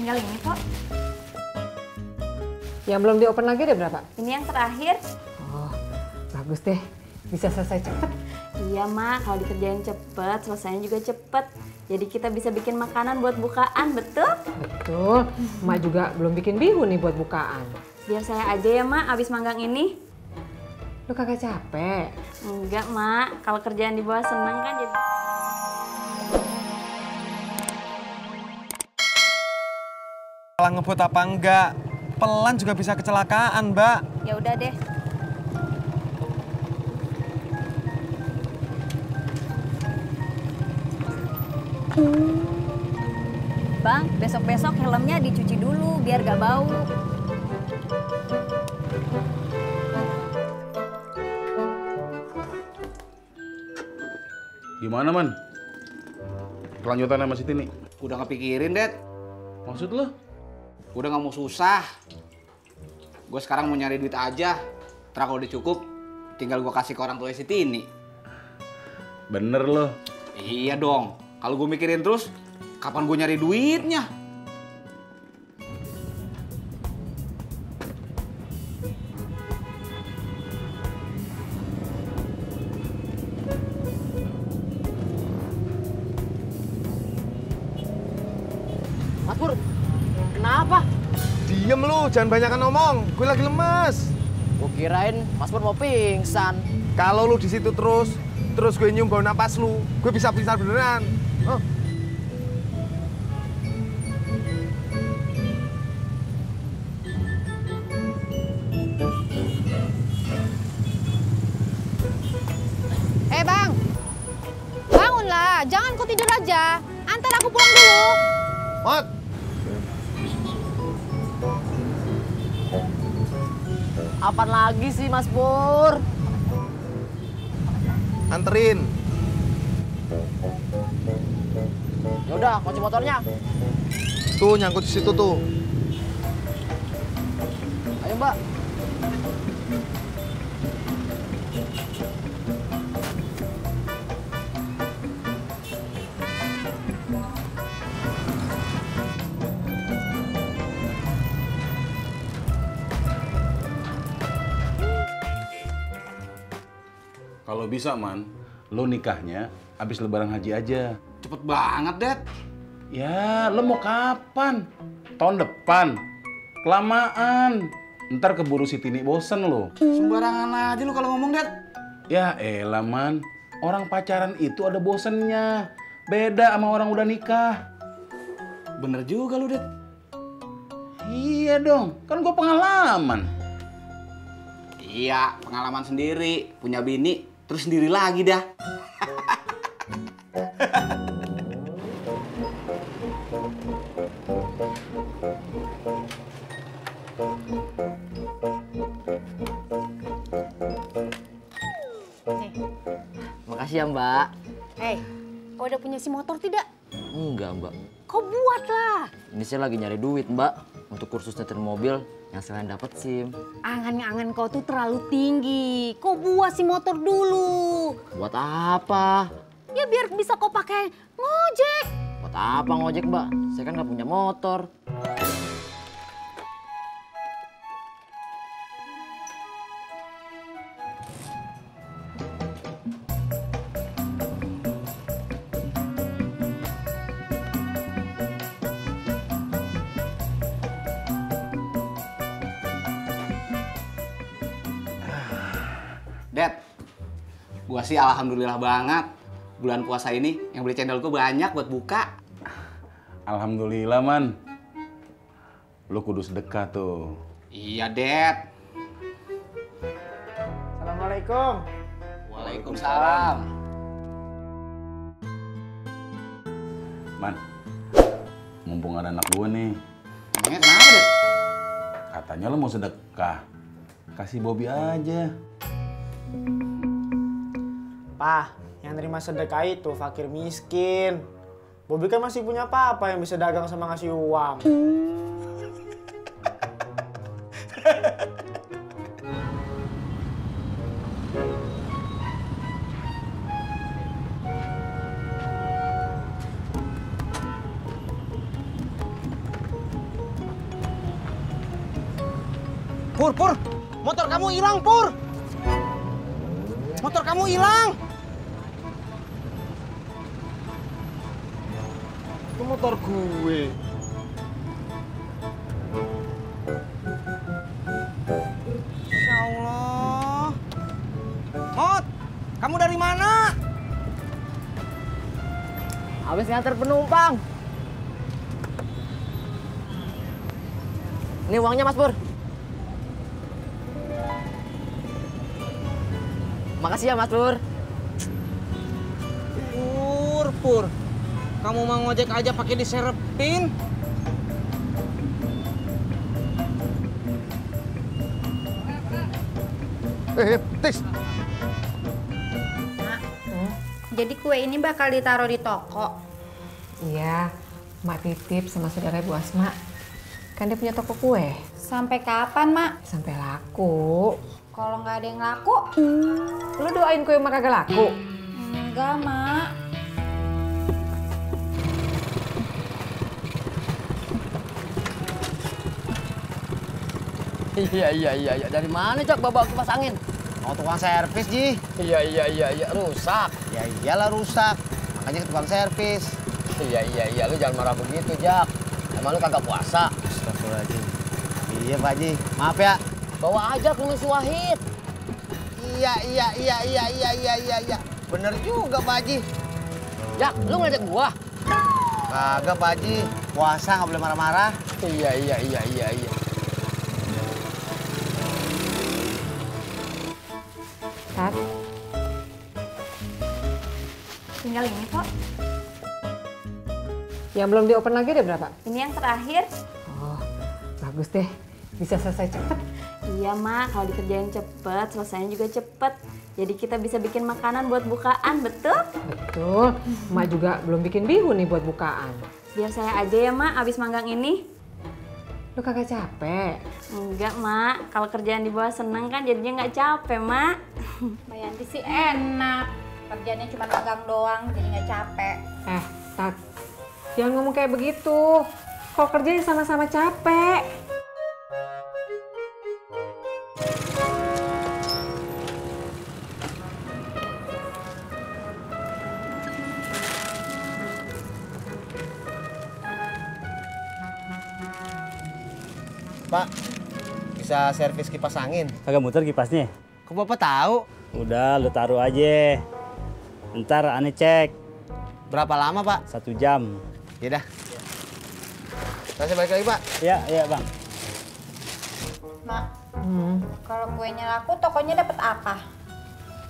tinggal ini kok. Yang belum di-open lagi ada berapa? Ini yang terakhir. Oh, bagus deh. Bisa selesai cepet. Iya, Mak. Kalau dikerjain cepet, selesainya juga cepet. Jadi kita bisa bikin makanan buat bukaan, betul? Betul. Mak juga belum bikin bihun nih buat bukaan. Biar saya aja ya, Mak, abis manggang ini. Lu kagak capek? Enggak, Mak. Kalau kerjaan di bawah seneng kan jadi... Malah ngebut apa enggak? Pelan juga bisa kecelakaan, Mbak. Ya udah deh. Bang, besok-besok helmnya dicuci dulu biar gak bau. Gimana, Man? Kelanjutannya sama si Tini? Udah ngepikirin, Det. Maksud lo? Udah nggak mau susah. Gue sekarang mau nyari duit aja. Ntar kalau udah cukup, tinggal gue kasih ke orang tua si Tini. Bener lo. Iya dong. Kalau gue mikirin terus, kapan gue nyari duitnya? Mas Pur, kenapa? Diem lu, jangan banyakan ngomong. Gue lagi lemas. Gue kirain Mas Pur mau pingsan. Kalau lu di situ terus gue nyium bau napas lu, gue bisa pingsan beneran. Oh. Bang, bangunlah, jangan kau tidur aja. Antar aku pulang dulu. Mot. Apaan lagi sih Mas Pur? Anterin. Yaudah, kunci motornya. Tuh nyangkut di situ tuh. Ayo Mbak. Kalau bisa, Man, lo nikahnya abis lebaran haji aja. Cepet banget, Det. Ya, lo mau kapan? Tahun depan? Kelamaan. Ntar keburu si Tini bosen lo. Sembarangan aja lu kalau ngomong, Det. Ya elah, Man. Orang pacaran itu ada bosennya. Beda sama orang udah nikah. Bener juga lu, Det. Iya dong, kan gue pengalaman. Iya, pengalaman sendiri. Punya bini, terus sendiri lagi dah. Makasih ya Mbak. Kau udah punya si motor tidak? Enggak Mbak. Kau buatlah. Ini saya lagi nyari duit Mbak. Untuk kursus nyetir mobil yang selain dapat SIM. Angan-angan kau tuh terlalu tinggi. Kau buat si motor dulu. Buat apa? Ya biar bisa kau pakai ngojek. Buat apa ngojek Mbak? Saya kan nggak punya motor. Det, gua sih alhamdulillah banget. Bulan puasa ini yang beli cendol gua banyak buat buka. Alhamdulillah, Man. Lo kudu sedekah tuh. Iya, Det. Assalamualaikum. Waalaikumsalam. Man, mumpung ada anak gue nih. Emangnya kenapa, Det? Katanya lo mau sedekah. Kasih Bobby aja. Pak, yang terima sedekah itu fakir miskin. Bobby kan masih punya papa yang bisa dagang sama ngasih uang. Pur, motor kamu hilang, Pur. Motor kamu hilang. Itu motor gue. Insya Allah. Mot, kamu dari mana? Habis nganter penumpang. Ini uangnya Mas Pur. Makasih ya Mas Pur. Pur. Kamu mau ngojek aja pakai diserepin? Tis. Jadi kue ini bakal ditaruh di toko. Iya, Mak titip sama saudara Bu Asma. Kan dia punya toko kue. Sampai kapan, Mak? Sampai laku. Kalau nggak ada yang laku? Lu doain kue Mak kagak laku? Enggak, Mak. Iya. Dari mana Cok bawa kipas angin? Mau tukang servis, Ji. Iya. Rusak. Ya iyalah rusak. Makanya ke tukang servis. Iya. Lu jangan marah begitu, Jak. Emang lu kagak puasa? Astagfirullahaladzim. Iya, Pak Haji. Maaf ya. Bawa aja ke Miss Wahid. Iya. Bener juga, Pak Haji. Jak, lu ngajak gua? Kagak, Pak Haji. Puasa nggak boleh marah-marah. Iya. Tat, Tinggal ini kok. yang belum di-open lagi ada berapa? Ini yang terakhir. Oh, bagus deh. Bisa selesai cepet. Iya, Mak. Kalau dikerjain cepet, selesainya juga cepet. Jadi kita bisa bikin makanan buat bukaan, betul? Betul. Mak juga belum bikin bihun nih buat bukaan. Biar saya aja ya, Mak, abis manggang ini. Lu kagak capek? Enggak, Mak. Kalau kerjaan di bawah seneng kan jadinya nggak capek, Mak. Mbak Yanti sih enak. Kerjanya cuma magang doang, jadi nggak capek. Tat, jangan ngomong kayak begitu. Kalau kerjanya sama-sama capek. Pak, bisa servis kipas angin? Kagak muter kipasnya? Kok Bapak tahu? Udah, lu taruh aja. Ntar aneh cek. Berapa lama, Pak? 1 jam. Yaudah. Saya balik lagi, Pak. Iya Bang. Mak, kalau kuenya laku, tokonya dapat apa?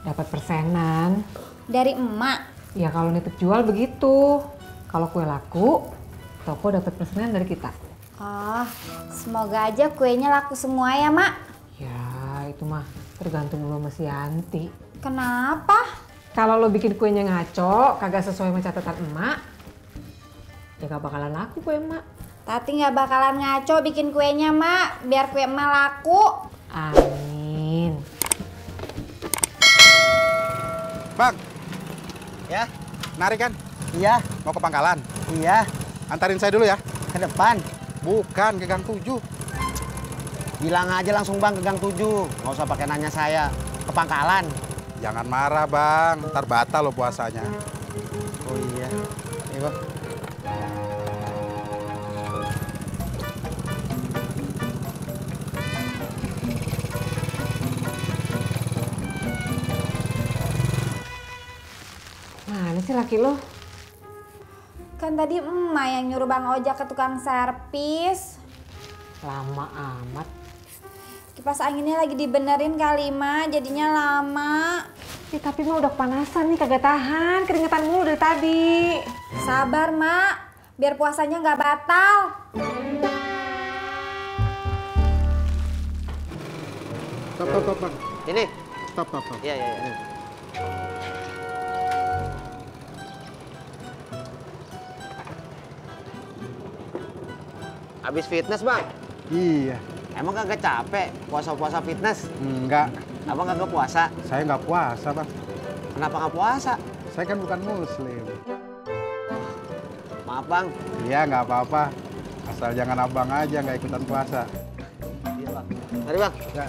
Dapat persenan. Dari emak. Ya kalau nitip jual begitu. Kalau kue laku, toko dapat persenan dari kita. Oh, semoga aja kuenya laku semua ya, Mak. Ya, itu mah tergantung lu sama si Yanti. Kenapa? Kalau lo bikin kuenya ngaco, kagak sesuai sama catatan emak, ya gak bakalan laku kue emak. Tati nggak bakalan ngaco bikin kuenya, Mak. Biar kue emak laku. Amin. Bang, Ya? narik kan? Iya. Mau ke Pangkalan? Iya. Antarin saya dulu ya. Ke depan. Bukan, ke Gang 7. Bilang aja langsung, Bang, ke Gang 7. Nggak usah pakai nanya saya. Ke Pangkalan. Jangan marah, Bang. Ntar batal lo puasanya. Oh iya. Iya, Bang. Mana sih laki lo? Kan tadi emak yang nyuruh Bang Ojak ke tukang servis. Lama amat. Kipas anginnya lagi dibenerin kali, Mak. Jadinya lama. Ya, tapi mah udah kepanasan nih, kagak tahan. Keringetan mulu dari tadi. Sabar, Mak. Biar puasanya nggak batal. Stop, Bang. Ini? Stop. Iya. Habis fitness, Bang? Iya. Emang kagak capek puasa-puasa fitness? Enggak. Abang kagak puasa? Saya nggak puasa, Bang. Kenapa nggak puasa? Saya kan bukan muslim. Maaf, Bang. Iya, nggak apa-apa. Asal jangan abang aja nggak ikutan puasa. Iya, Bang. Mari bang. Ya.